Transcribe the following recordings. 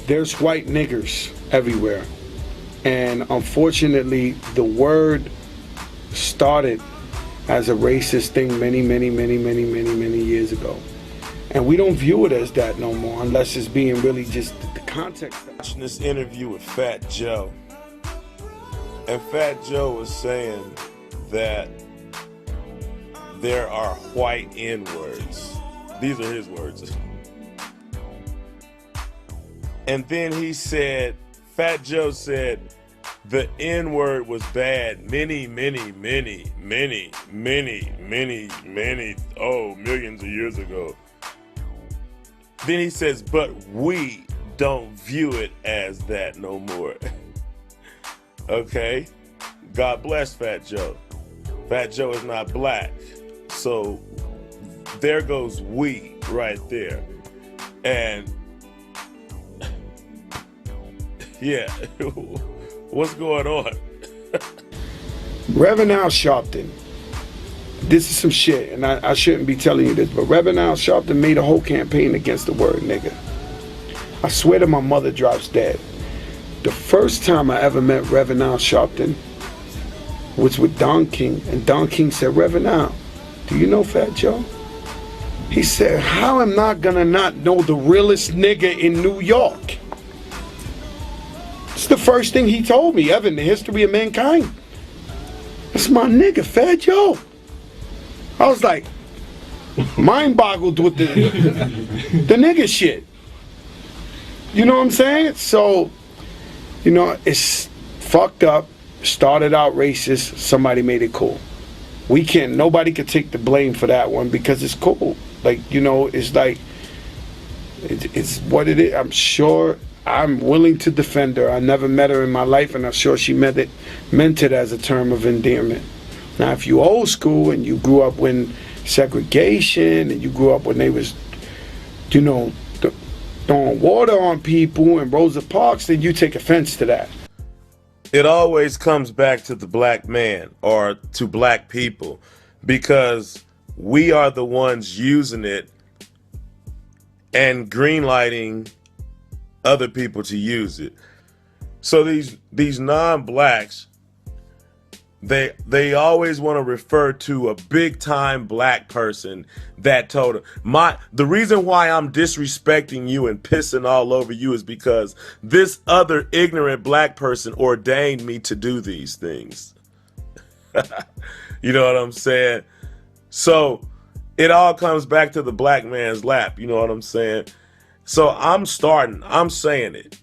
there's white niggers everywhere. And unfortunately, the word started as a racist thing many years ago. And we don't view it as that no more, unless it's being really just the context. Watching this interview with Fat Joe, and Fat Joe was saying that there are white N-words. These are his words. And then he said, Fat Joe said, the N-word was bad millions of years ago. Then he says, but we don't view it as that no more. Okay? God bless Fat Joe. Fat Joe is not black. So there goes we right there. And yeah, what's going on? Reverend Al Sharpton, this is some shit, and I shouldn't be telling you this, but Reverend Al Sharpton made a whole campaign against the word nigga. I swear to my mother drops dead. The first time I ever met Reverend Al Sharpton was with Don King, and Don King said, Reverend Al, do you know Fat Joe? He said, how am I gonna not know the realest nigga in New York? It's the first thing he told me ever in the history of mankind. That's my nigga, Fat Joe. I was like, mind boggled with the nigga shit. You know what I'm saying? So, you know, it's fucked up. Started out racist. Somebody made it cool. Nobody could take the blame for that one because it's cool. Like, you know, it's like, it's what it is. I'm sure I'm willing to defend her. I never met her in my life, and I'm sure she meant it as a term of endearment. Now, if you old school and you grew up when segregation and you grew up when they was, you know, throwing water on people in Rosa Parks, then you take offense to that. It always comes back to the black man or to black people because we are the ones using it and greenlighting other people to use it. So these non-blacks, they always want to refer to a big time black person that told them. The reason why I'm disrespecting you and pissing all over you is because this other ignorant black person ordained me to do these things. You know what I'm saying? So it all comes back to the black man's lap. You know what I'm saying? So I'm saying it.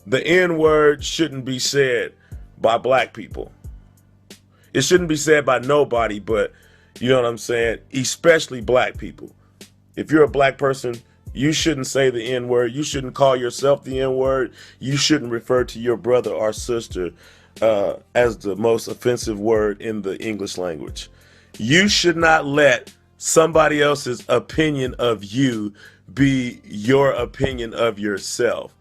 The N-word shouldn't be said by black people. It shouldn't be said by nobody, but you know what I'm saying? Especially black people. If you're a black person, you shouldn't say the N-word. You shouldn't call yourself the N-word. You shouldn't refer to your brother or sister as the most offensive word in the English language. You should not let somebody else's opinion of you be your opinion of yourself.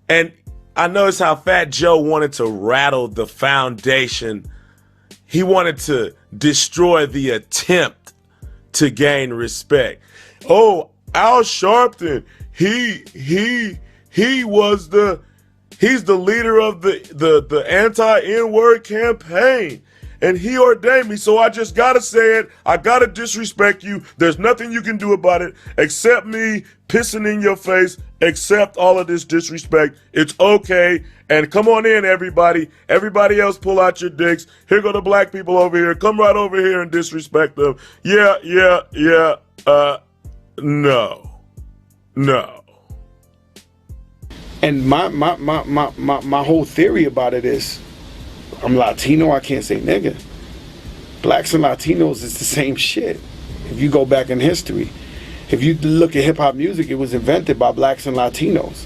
And I noticed how Fat Joe wanted to rattle the foundation. He wanted to destroy the attempt to gain respect. Oh, Al Sharpton, he's the leader of the anti-N-word campaign. And he ordained me, so I just gotta say it. I gotta disrespect you. There's nothing you can do about it except me pissing in your face, accept all of this disrespect. It's okay. And come on in, everybody. Everybody else pull out your dicks. Here go the black people over here. Come right over here and disrespect them. Yeah. No. And my whole theory about it is, I'm Latino, I can't say nigga. Blacks and Latinos is the same shit. If you go back in history, if you look at hip hop music, it was invented by blacks and Latinos.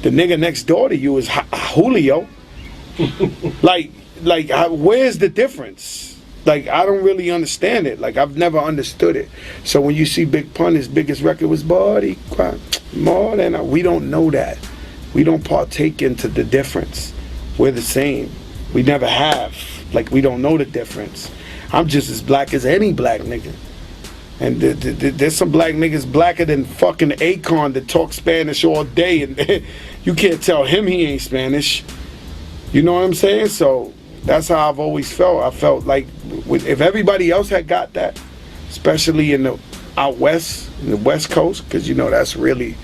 The nigga next door to you is Julio. like, where's the difference? Like, I don't really understand it. Like, I've never understood it. So when you see Big Pun, his biggest record was Body Cry, more than we don't know that. We don't partake into the difference. We're the same. We never have. Like, we don't know the difference. I'm just as black as any black nigga. And there's some black niggas blacker than fucking Akon that talk Spanish all day, and you can't tell him he ain't Spanish. You know what I'm saying? So that's how I've always felt. I felt like if everybody else had got that, especially in the out west, in the West Coast, because you know that's really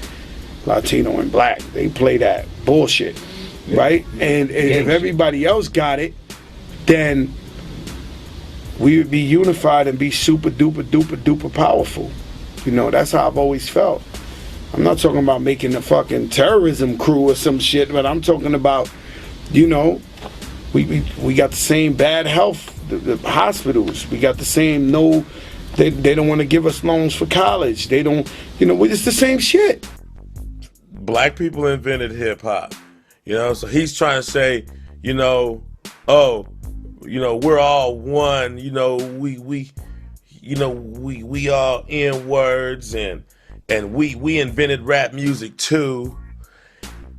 Latino and black. They play that bullshit, right? And if everybody else got it, then we would be unified and be super duper duper duper powerful. You know, that's how I've always felt. I'm not talking about making a fucking terrorism crew or some shit, but I'm talking about, you know, we got the same bad health, the hospitals. We got the same they don't want to give us loans for college. They don't, you know, it's the same shit. Black people invented hip hop, you know, so he's trying to say, you know, oh, you know, we're all one, you know, we all N-words and we invented rap music too.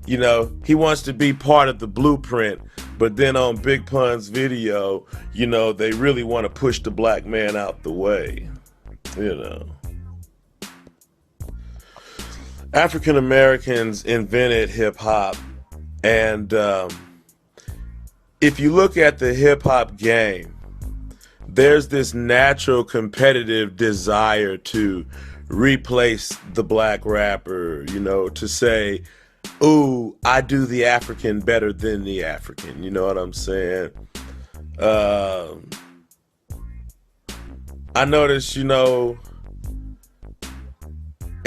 You know, he wants to be part of the blueprint, but then on Big Pun's video, you know, they really want to push the black man out the way, you know. African Americans invented hip hop, and if you look at the hip hop game, there's this natural competitive desire to replace the black rapper, you know, to say, ooh, I do the African better than the African, you know what I'm saying? I notice, you know,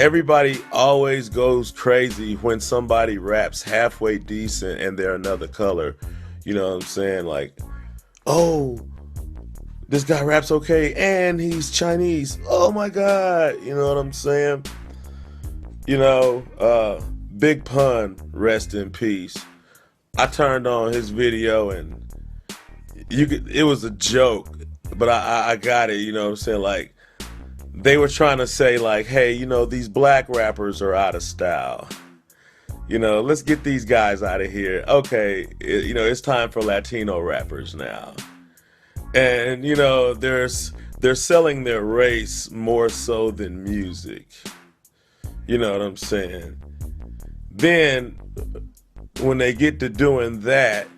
everybody always goes crazy when somebody raps halfway decent and they're another color. You know what I'm saying? Like, oh, this guy raps okay and he's Chinese. Oh my God. You know what I'm saying? You know, Big Pun, rest in peace. I turned on his video and it was a joke, but I got it, you know what I'm saying? Like, they were trying to say like, hey, you know, these black rappers are out of style. You know, let's get these guys out of here. Okay, you know, it's time for Latino rappers now. And, you know, they're selling their race more so than music. You know what I'm saying? Then, when they get to doing that,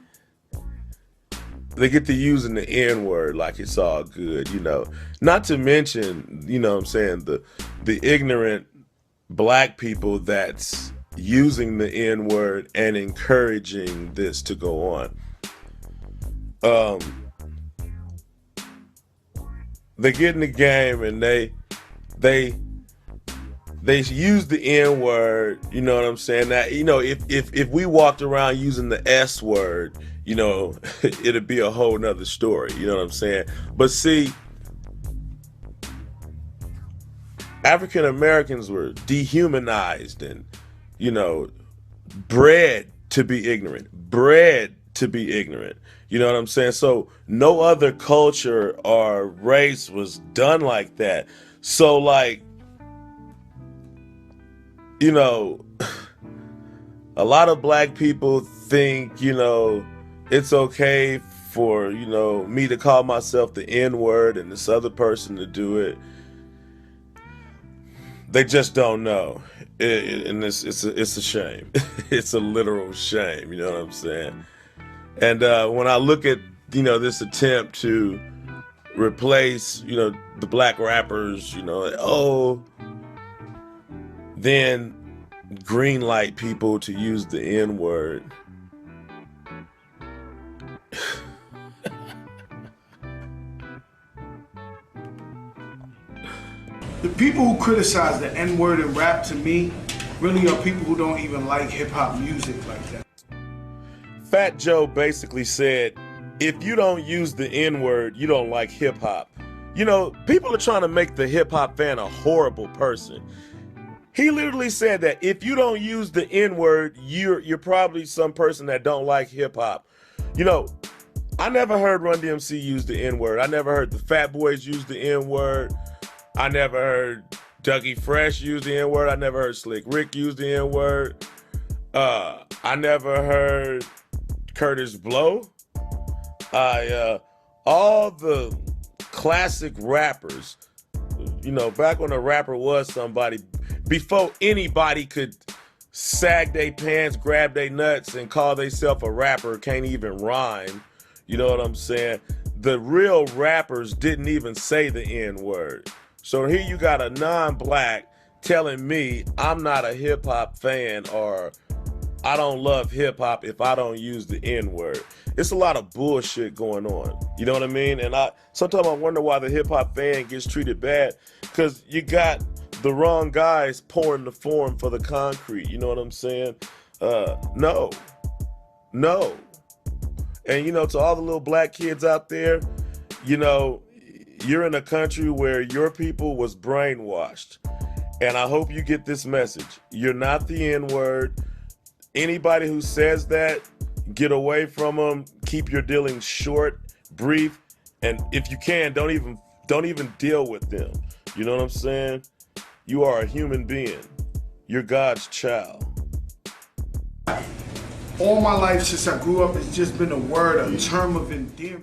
they get to using the N-word like it's all good, you know. Not to mention, you know what I'm saying, the ignorant black people that's using the N-word and encouraging this to go on. They get in the game and they use the N-word, you know what I'm saying? Now, you know, if we walked around using the S-word, you know, it'd be a whole nother story, you know what I'm saying? But see, African Americans were dehumanized and, you know, bred to be ignorant. You know what I'm saying? So no other culture or race was done like that. So like, you know, a lot of black people think, you know, it's okay for, you know, me to call myself the N-word and this other person to do it. They just don't know. And it's a shame. It's a literal shame, you know what I'm saying? And when I look at, you know, this attempt to replace, you know, the black rappers, you know, oh, then green light people to use the N-word. The people who criticize the N-word in rap, to me, really are people who don't even like hip-hop music like that. Fat Joe basically said, if you don't use the N-word, you don't like hip-hop. You know, people are trying to make the hip-hop fan a horrible person. He literally said that if you don't use the N-word, you're probably some person that don't like hip-hop. You know, I never heard Run DMC use the N-word. I never heard the Fat Boys use the N-word. I never heard Dougie Fresh use the N-word. I never heard Slick Rick use the N-word. I never heard Curtis Blow. All the classic rappers you know, back when a rapper was somebody, before anybody could sag their pants, grab their nuts, and call themselves a rapper, can't even rhyme. You know what I'm saying? The real rappers didn't even say the N-word. So here you got a non-black telling me I'm not a hip-hop fan or I don't love hip-hop if I don't use the N-word. It's a lot of bullshit going on. You know what I mean? And sometimes I wonder why the hip-hop fan gets treated bad, because you got the wrong guys pouring the form for the concrete. You know what I'm saying? No. And, you know, to all the little black kids out there, you know, you're in a country where your people was brainwashed. And I hope you get this message. You're not the N-word. Anybody who says that, get away from them. Keep your dealings short, brief, and if you can, don't even deal with them. You know what I'm saying? You are a human being. You're God's child. All my life since I grew up, it's just been a word, a term of endearment.